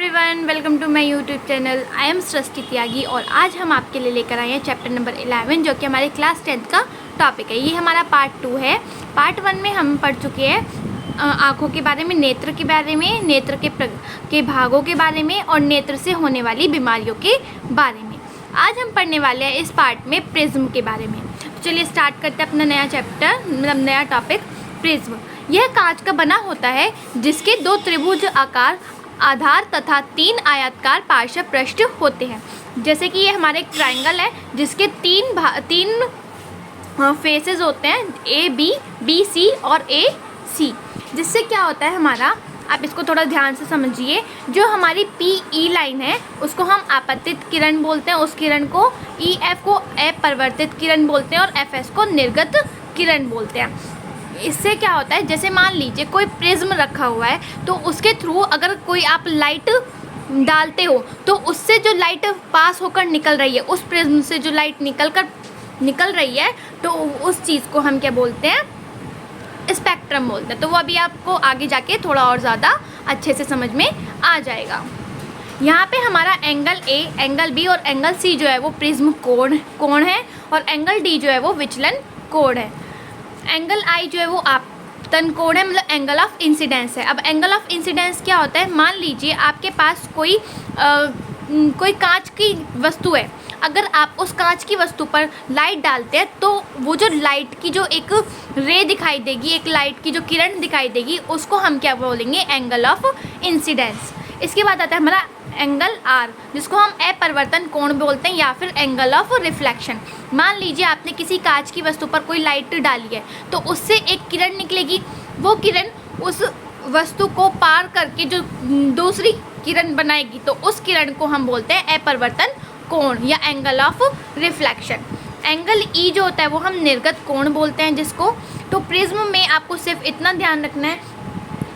Everyone, welcome to my YouTube channel. I am Srishti Tyagi और आज हम आपके लिए लेकर आए हैं चैप्टर नंबर 11 जो कि हमारे क्लास 10th का टॉपिक है। ये हमारा पार्ट 2 है। पार्ट 1 में हम पढ़ चुके हैं आँखों के बारे में, नेत्र के बारे में, नेत्र के भागों के बारे में और नेत्र से होने वाली बीमारियों के बारे में। आज हम पढ़ने वाले हैं इस पार्ट में प्रिज्म के बारे में। तो चलिए स्टार्ट करते हैं अपना नया चैप्टर, मतलब नया टॉपिक, प्रिज्म। यह कांच का बना होता है जिसके दो त्रिभुज आकार आधार तथा तीन आयताकार पार्श्व पृष्ठ होते हैं। जैसे कि ये हमारे एक ट्रायंगल है जिसके तीन फेसेस होते हैं, ए बी, बी सी और ए सी। जिससे क्या होता है हमारा, आप इसको थोड़ा ध्यान से समझिए। जो हमारी पी ई लाइन है उसको हम आपतित किरण बोलते हैं, उस किरण को ई एफ को अपरिवर्तित किरण बोलते हैं और एफ एस को निर्गत किरण बोलते हैं। इससे क्या होता है, जैसे मान लीजिए कोई प्रिज्म रखा हुआ है तो उसके थ्रू अगर कोई आप लाइट डालते हो तो उससे जो लाइट पास होकर निकल रही है, उस प्रिज्म से जो लाइट निकल रही है, तो उस चीज़ को हम क्या बोलते हैं, स्पेक्ट्रम बोलते हैं। तो वो अभी आपको आगे जाके थोड़ा और ज़्यादा अच्छे से समझ में आ जाएगा। यहाँ पे हमारा एंगल ए, एंगल बी और एंगल सी जो है वो प्रिज्म कोण है और एंगल डी जो है वो विचलन कोण है। एंगल आई जो है वो आपतन कोण है, मतलब एंगल ऑफ इंसिडेंस है। अब एंगल ऑफ इंसिडेंस क्या होता है, मान लीजिए आपके पास कोई कांच की वस्तु है। अगर आप उस कांच की वस्तु पर लाइट डालते हैं तो वो जो लाइट की जो एक रे दिखाई देगी, एक लाइट की जो किरण दिखाई देगी, उसको हम क्या बोलेंगे, एंगल ऑफ इंसिडेंस। इसके बाद आता है हमारा एंगल आर, जिसको हम अपरिवर्तन कोण बोलते हैं या फिर एंगल ऑफ रिफ्लेक्शन। मान लीजिए आपने किसी कांच की वस्तु पर कोई लाइट डाली है तो उससे एक किरण निकलेगी। वो किरण उस वस्तु को पार करके जो दूसरी किरण बनाएगी तो उस किरण को हम बोलते हैं अपरिवर्तन कोण या angle of reflection. Angle E जो होता है वो हम निर्गत कोण बोलते हैं जिसको। तो प्रिज्म में आपको सिर्फ इतना ध्यान रखना है,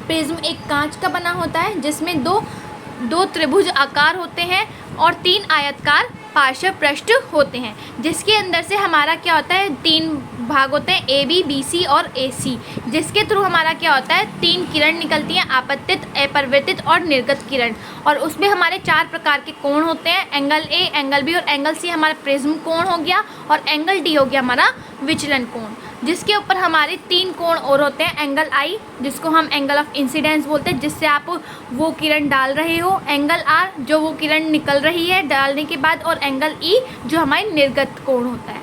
प्रिज्म एक कांच का बना होता है जिसमें दो त्रिभुज आकार होते हैं और तीन आयताकार पार्श्व पृष्ठ होते हैं, जिसके अंदर से हमारा क्या होता है, तीन भाग होते हैं, ए बी, बी सी और ए सी, जिसके थ्रू हमारा क्या होता है, तीन किरण निकलती हैं, आपतित, अपरिवर्तित और निर्गत किरण। और उसमें हमारे चार प्रकार के कोण होते हैं, एंगल ए, एंगल बी और एंगल सी हमारा प्रिज्म कोण हो गया और एंगल डी हो गया हमारा विचलन कोण। जिसके ऊपर हमारे तीन कोण और होते हैं, एंगल आई जिसको हम एंगल ऑफ इंसिडेंस बोलते हैं, जिससे आप वो किरण डाल रहे हो, एंगल आर जो वो किरण निकल रही है डालने के बाद, और एंगल ई जो हमारे निर्गत कोण होता है।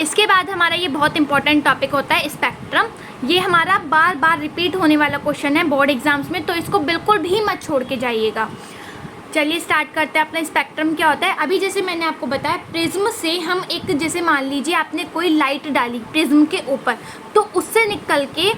इसके बाद हमारा ये बहुत इंपॉर्टेंट टॉपिक होता है स्पेक्ट्रम। ये हमारा बार बार रिपीट होने वाला क्वेश्चन है बोर्ड एग्जाम्स में, तो इसको बिल्कुल भी मत छोड़ के जाइएगा। चलिए स्टार्ट करते हैं। अपना स्पेक्ट्रम क्या होता है, अभी जैसे मैंने आपको बताया, प्रिज्म से हम एक, जैसे मान लीजिए आपने कोई लाइट डाली प्रिज्म के ऊपर, तो उससे निकल के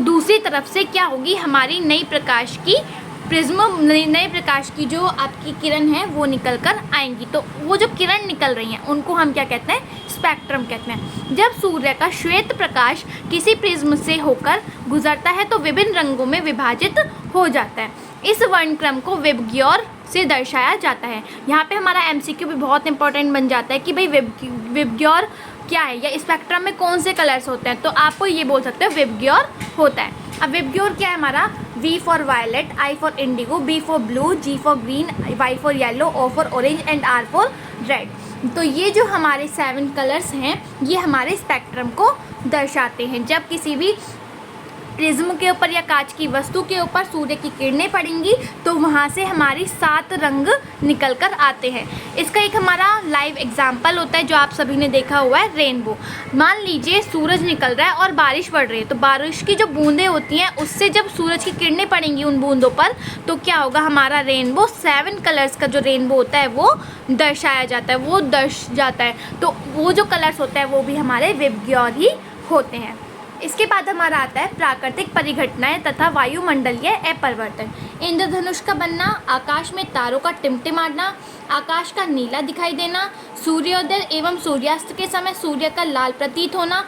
दूसरी तरफ से क्या होगी, हमारी नई प्रकाश की नए प्रकाश की जो आपकी किरण है वो निकल कर आएंगी। तो वो जो किरण निकल रही हैं उनको हम क्या कहते हैं, स्पेक्ट्रम कहते हैं। जब सूर्य का श्वेत प्रकाश किसी प्रिज्म से होकर गुजरता है तो विभिन्न रंगों में विभाजित हो जाता है। इस वर्णक्रम को विबग्योर से दर्शाया जाता है। यहाँ पे हमारा एमसीक्यू भी बहुत इंपॉर्टेंट बन जाता है कि भाई विबग्योर क्या है या स्पेक्ट्रम में कौन से कलर्स होते हैं, तो आपको ये बोल सकते हो विबग्योर होता है। अब विबग्योर क्या है हमारा, V for violet, I for indigo, B for blue, G for green, Y for yellow, O for orange and R for red. तो ये जो हमारे 7 कलर्स हैं ये हमारे स्पेक्ट्रम को दर्शाते हैं। जब किसी भी प्रिज्म के ऊपर या कांच की वस्तु के ऊपर सूर्य की किरणें पड़ेंगी तो वहाँ से हमारी 7 रंग निकल कर आते हैं। इसका एक हमारा लाइव एग्जाम्पल होता है जो आप सभी ने देखा हुआ है, रेनबो। मान लीजिए सूरज निकल रहा है और बारिश पड़ रही है, तो बारिश की जो बूंदें होती हैं उससे जब सूरज की किरणें पड़ेंगी उन बूंदों पर तो क्या होगा, हमारा रेनबो 7 कलर्स का जो रेनबो होता है वो दर्शाया जाता है, वो दर्श जाता है। तो वो जो कलर्स होता है वो भी हमारे विबग्योर ही होते हैं। इसके बाद हमारा आता है प्राकृतिक परिघटनाएं तथा वायुमंडलीय अपरिवर्तन। इंद्रधनुष का बनना, आकाश में तारों का टिमटिमाना, आकाश का नीला दिखाई देना, सूर्योदय एवं सूर्यास्त के समय सूर्य का लाल प्रतीत होना,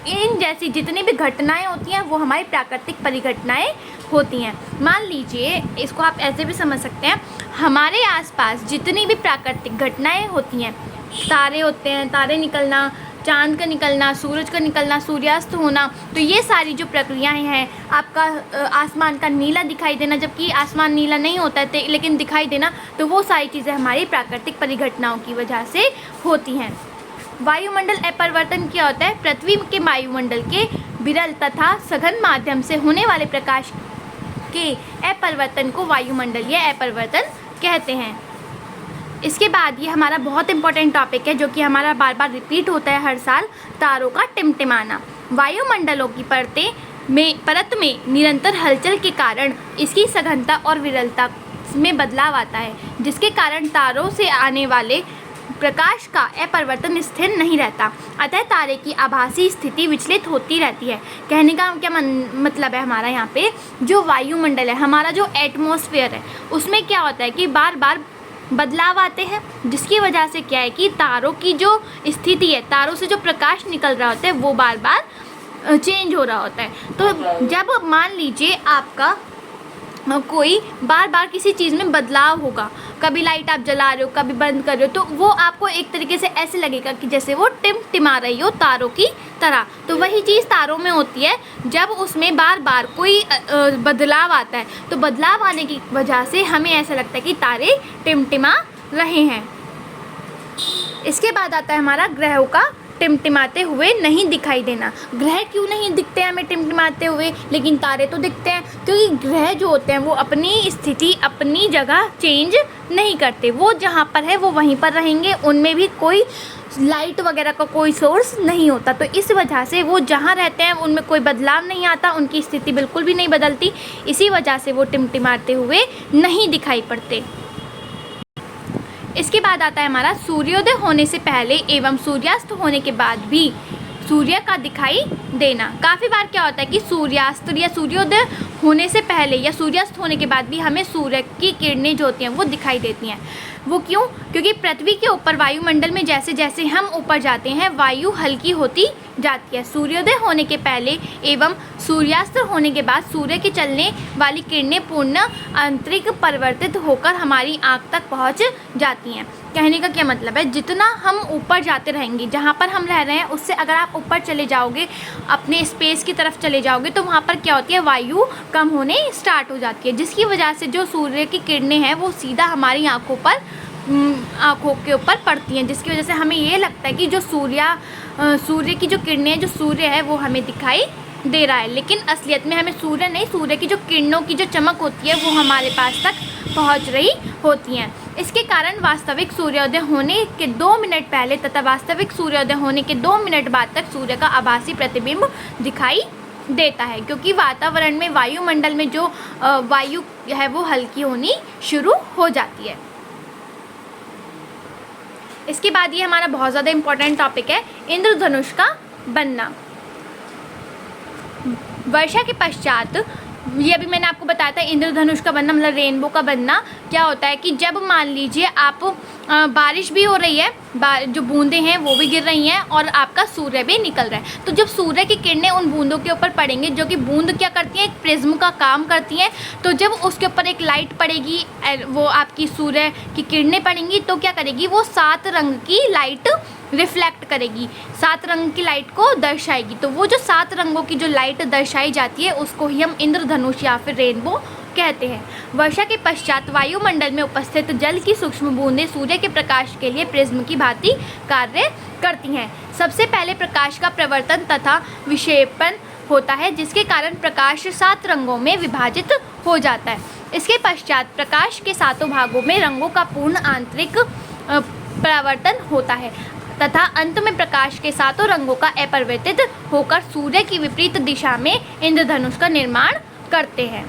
इन जैसी जितनी भी घटनाएं होती हैं वो हमारी प्राकृतिक परिघटनाएं होती हैं। मान लीजिए, इसको आप ऐसे भी समझ सकते हैं, हमारे आसपास जितनी भी प्राकृतिक घटनाएं होती हैं, तारे होते हैं, तारे निकलना, चांद का निकलना, सूरज का निकलना, सूर्यास्त होना, तो ये सारी जो प्रक्रियाएं हैं, आपका आसमान का नीला दिखाई देना, जबकि आसमान नीला नहीं होता है लेकिन दिखाई देना, तो वो सारी चीज़ें हमारी प्राकृतिक परिघटनाओं की वजह से होती हैं। वायुमंडल अपरिवर्तन क्या होता है? पृथ्वी के वायुमंडल के विरल तथा सघन माध्यम से होने वाले प्रकाश के अपरिवर्तन को वायुमंडलीय अपरिवर्तन कहते हैं। इसके बाद ये हमारा बहुत इंपॉर्टेंट टॉपिक है जो कि हमारा बार बार रिपीट होता है हर साल, तारों का टिमटिमाना। वायुमंडलों की परत में निरंतर हलचल के कारण इसकी सघनता और विरलता में बदलाव आता है, जिसके कारण तारों से आने वाले प्रकाश का अपरिवर्तन स्थिर नहीं रहता, अतः तारे की आभासी स्थिति विचलित होती रहती है। कहने का क्या मतलब है हमारा यहाँ पे, जो वायुमंडल है, हमारा जो एटमॉस्फेयर है, उसमें क्या होता है कि बार बार बदलाव आते हैं, जिसकी वजह से क्या है कि तारों की जो स्थिति है, तारों से जो प्रकाश निकल रहा होता है वो बार बार चेंज हो रहा होता है। तो जब मान लीजिए आपका कोई बार बार किसी चीज़ में बदलाव होगा, कभी लाइट आप जला रहे हो, कभी बंद कर रहे हो, तो वो आपको एक तरीके से ऐसे लगेगा कि जैसे वो टिमटिमा रही हो तारों की तरह। तो वही चीज़ तारों में होती है, जब उसमें बार बार कोई बदलाव आता है, तो बदलाव आने की वजह से हमें ऐसा लगता है कि तारे टिमटिमा रहे हैं। इसके बाद आता है हमारा ग्रहों का टिमटिमाते हुए नहीं दिखाई देना। ग्रह क्यों नहीं दिखते हैं हमें टिमटिमाते हुए, लेकिन तारे तो दिखते हैं? क्योंकि ग्रह जो होते हैं वो अपनी स्थिति, अपनी जगह चेंज नहीं करते, वो जहाँ पर है वो वहीं पर रहेंगे, उनमें भी कोई लाइट वगैरह का कोई सोर्स नहीं होता, तो इस वजह से वो जहाँ रहते हैं उनमें कोई बदलाव नहीं आता, उनकी स्थिति बिल्कुल भी नहीं बदलती, इसी वजह से वो टिमटिमाते हुए नहीं दिखाई पड़ते। इसके बाद आता है हमारा सूर्योदय होने से पहले एवं सूर्यास्त होने के बाद भी सूर्य का दिखाई देना। काफ़ी बार क्या होता है कि सूर्यास्त या सूर्योदय होने से पहले या सूर्यास्त होने के बाद भी हमें सूर्य की किरणें जो होती हैं वो दिखाई देती हैं। वो क्यों? क्योंकि पृथ्वी के ऊपर वायुमंडल में जैसे जैसे हम ऊपर जाते हैं वायु हल्की होती जाती है। सूर्योदय होने के पहले एवं सूर्यास्त होने के बाद सूर्य के चलने वाली किरणें पूर्ण आंतरिक परिवर्तित होकर हमारी आँख तक पहुँच जाती हैं। कहने का क्या मतलब है, जितना हम ऊपर जाते रहेंगे, जहाँ पर हम रह रहे हैं उससे अगर आप ऊपर चले जाओगे, अपने स्पेस की तरफ चले जाओगे, तो वहाँ पर क्या होती है, वायु कम होने स्टार्ट हो जाती है, जिसकी वजह से जो सूर्य की किरणें हैं वो सीधा हमारी आँखों के ऊपर पड़ती हैं, जिसकी वजह से हमें ये लगता है कि जो सूर्य की जो किरणें, जो सूर्य है वो हमें दिखाई दे रहा है, लेकिन असलियत में हमें सूर्य नहीं, सूर्य की जो किरणों की जो चमक होती है वो हमारे पास तक पहुंच रही होती हैं। इसके कारण वास्तविक सूर्योदय होने के 2 मिनट पहले तथा वास्तविक सूर्योदय होने के 2 मिनट बाद तक सूर्य का आभासी प्रतिबिंब दिखाई देता है, क्योंकि वातावरण में, वायुमंडल में जो वायु है वो हल्की होनी शुरू हो जाती है। इसके बाद ये हमारा बहुत ज़्यादा इम्पोर्टेंट टॉपिक है, इंद्रधनुष का बनना। वर्षा के पश्चात, ये अभी मैंने आपको बताया था, इंद्रधनुष का बनना मतलब रेनबो का बनना क्या होता है कि जब मान लीजिए आप बारिश भी हो रही है, जो बूंदें हैं वो भी गिर रही हैं और आपका सूर्य भी निकल रहा है, तो जब सूर्य की किरणें उन बूंदों के ऊपर पड़ेंगे, जो कि बूंद क्या करती हैं, एक प्रिज्म का काम करती हैं, तो जब उसके ऊपर एक लाइट पड़ेगी, वो आपकी सूर्य की किरणें पड़ेंगी, तो क्या करेगी, वो 7 रंग की लाइट रिफ्लेक्ट करेगी, 7 रंग की लाइट को दर्शाएगी। तो वो जो 7 रंगों की जो लाइट दर्शाई जाती है उसको ही हम इंद्रधनुष या फिर रेनबो कहते हैं। वर्षा के पश्चात वायुमंडल में उपस्थित जल की सूक्ष्म बूंदें सूर्य के प्रकाश के लिए प्रिज्म की भांति कार्य करती हैं। सबसे पहले प्रकाश का प्रवर्तन तथा विक्षेपण होता है, जिसके कारण प्रकाश 7 रंगों में विभाजित हो जाता है। इसके पश्चात प्रकाश के 7 भागों में रंगों का पूर्ण आंतरिक परावर्तन होता है तथा अंत में प्रकाश के 7 रंगों का अपरिवर्तित होकर सूर्य की विपरीत दिशा में इंद्रधनुष का निर्माण करते हैं।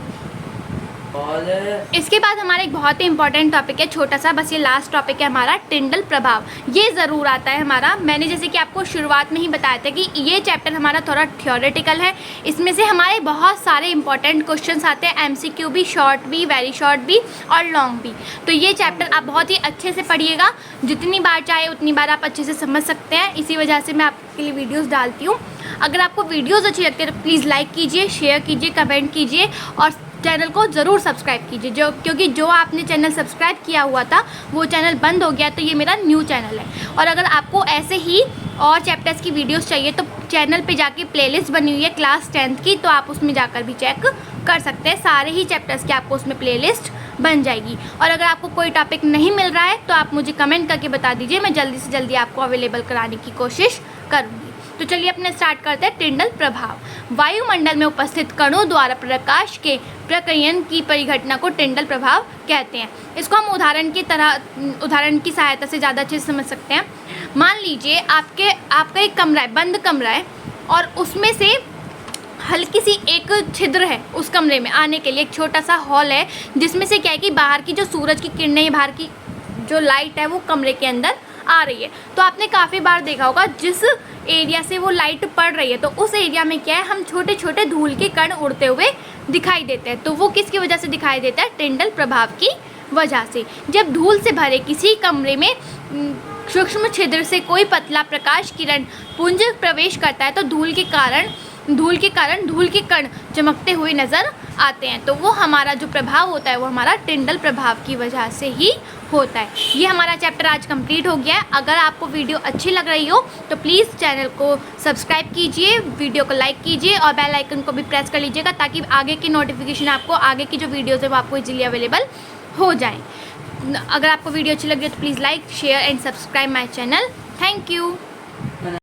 इसके बाद हमारा एक बहुत ही इंपॉर्टेंट टॉपिक है, छोटा सा, बस ये लास्ट टॉपिक है हमारा, टिंडल प्रभाव। ये ज़रूर आता है हमारा, मैंने जैसे कि आपको शुरुआत में ही बताया था कि ये चैप्टर हमारा थोड़ा थ्योरेटिकल है, इसमें से हमारे बहुत सारे इंपॉर्टेंट क्वेश्चंस आते हैं, MCQ भी, शॉर्ट भी, वेरी शॉर्ट भी और लॉन्ग भी। तो ये चैप्टर आप बहुत ही अच्छे से पढ़िएगा, जितनी बार चाहे उतनी बार आप अच्छे से समझ सकते हैं, इसी वजह से मैं आपके लिए वीडियोज़ डालती हूँ। अगर आपको वीडियोज़ अच्छी लगती है तो प्लीज़ लाइक कीजिए, शेयर कीजिए, कमेंट कीजिए और चैनल को ज़रूर सब्सक्राइब कीजिए, क्योंकि जो आपने चैनल सब्सक्राइब किया हुआ था वो चैनल बंद हो गया, तो ये मेरा न्यू चैनल है। और अगर आपको ऐसे ही और चैप्टर्स की वीडियोस चाहिए तो चैनल पे जाके प्लेलिस्ट बनी हुई है क्लास 10th की, तो आप उसमें जाकर भी चेक कर सकते हैं। सारे ही चैप्टर्स की आपको उसमें प्लेलिस्ट बन जाएगी। और अगर आपको कोई टॉपिक नहीं मिल रहा है तो आप मुझे कमेंट करके बता दीजिए, मैं जल्दी से जल्दी आपको अवेलेबल कराने की कोशिश करूँगी। तो चलिए अपने स्टार्ट करते हैं। टिंडल प्रभाव। वायुमंडल में उपस्थित कणों द्वारा प्रकाश के प्रकीर्णन की परिघटना को टिंडल प्रभाव कहते हैं। इसको हम उदाहरण की सहायता से ज़्यादा अच्छे से समझ सकते हैं। मान लीजिए आपका एक कमरा है, बंद कमरा है, और उसमें से हल्की सी एक छिद्र है उस कमरे में आने के लिए, एक छोटा सा हॉल है जिसमें से क्या है कि बाहर की जो सूरज की किरणें, बाहर की जो लाइट है वो कमरे के अंदर आ रही है। तो आपने काफ़ी बार देखा होगा जिस एरिया से वो लाइट पड़ रही है तो उस एरिया में क्या है, हम छोटे छोटे धूल के कण उड़ते हुए दिखाई देते हैं। तो वो किसकी वजह से दिखाई देता है? टिंडल प्रभाव की वजह से। जब धूल से भरे किसी कमरे में सूक्ष्म छिद्र से कोई पतला प्रकाश किरण पुंज प्रवेश करता है तो धूल के कारण धूल के कण चमकते हुए नज़र आते हैं। तो वो हमारा जो प्रभाव होता है वो हमारा टिंडल प्रभाव की वजह से ही होता है। ये हमारा चैप्टर आज कंप्लीट हो गया है। अगर आपको वीडियो अच्छी लग रही हो तो प्लीज़ चैनल को सब्सक्राइब कीजिए, वीडियो को लाइक कीजिए और बेल आइकन को भी प्रेस कर लीजिएगा ताकि आगे की नोटिफिकेशन आपको, आगे की जो वीडियोज़ है वो आपको इजीली अवेलेबल हो जाए। अगर आपको वीडियो अच्छी लगी हो तो please like, share and subscribe my channel. Thank you.